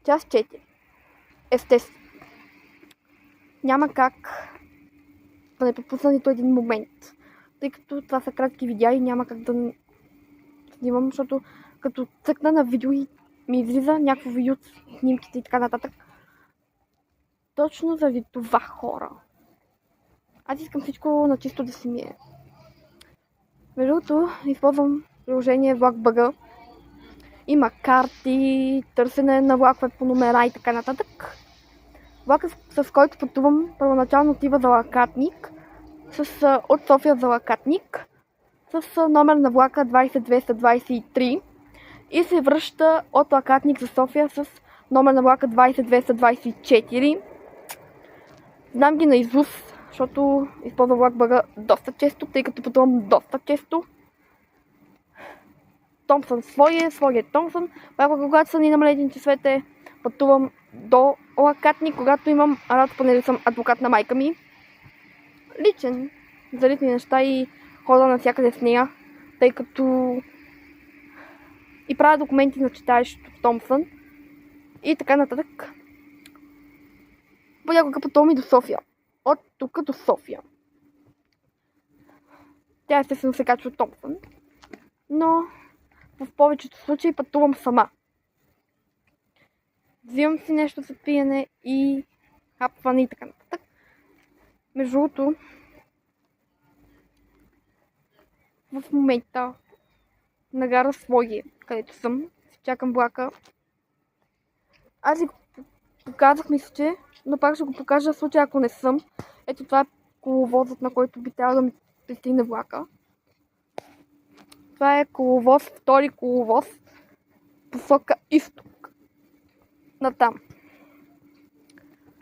Част 4. Естествено. Няма как да не пропусна нито един момент, тъй като това са кратки видеа и няма как да снимам, защото като цъкна на видео и ми излиза някакво видео от снимките и така нататък. Точно заради това, хора. Аз искам всичко на чисто да си мие. Между другото, използвам приложение VlogBG. Има карти, търсене на влакове по номера и така нататък. Влакът, с който пътувам, първоначално отива за Лакатник, от София за Лакатник, с номер на влака 20223 и се връща от Лакатник за София с номер на влака 20224. Знам ги наизуст, защото използвам VlogBG доста често, тъй като пътувам доста често. Томпсън своя Томпсън. Понякога, когато са ни намалени часовете, пътувам до Лакатник, когато имам работа, понеже съм адвокат на майка ми. Личен, за лични неща и хода навсякъде с нея, тъй като и правя документи на читаещото в Томпсън и така нататък. Понякога пътувам и до София. От тук до София. Тя естествено се качва от Томпсън, но в повечето случаи пътувам сама. Взимам си нещо за пиене и хапване и така нататък. Между другото, в момента на гара Своге, където съм, чакам влака. Аз ви показах, мисля, че, но пак ще го покажа в случай, ако не съм. Ето това е коловозът, на който би трябвало да ми пристигне влака. Това е коловоз, втори коловоз, посока изток. Натам.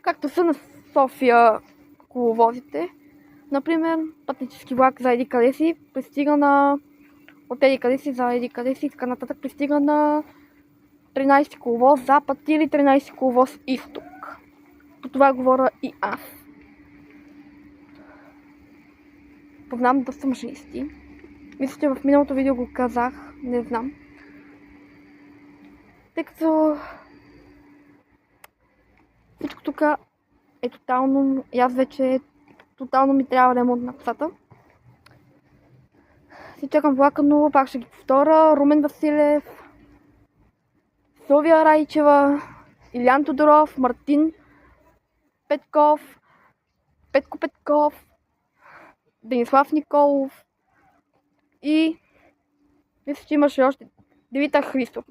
Както са на София коловозите. Например, пътнически влак за еди къде си пристига на от еди къде си за еди къде си и така нататък пристига на 13 коловоз запад или 13 коловоз изток. По това говоря и аз. Познавам доста машинисти. Мисля, че в миналото видео го казах, не знам. Тъй като всичко тук е тотално, и аз вече тотално ми трябва ремонт на псата. Си чакам влака, но пак ще ги повторя. Румен Василев, Силвия Райчева, Илян Тодоров, Мартин Петков, Петко Петков, Денислав Николов и мисля, че имаше още Димитър Христов.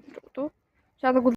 Ще да го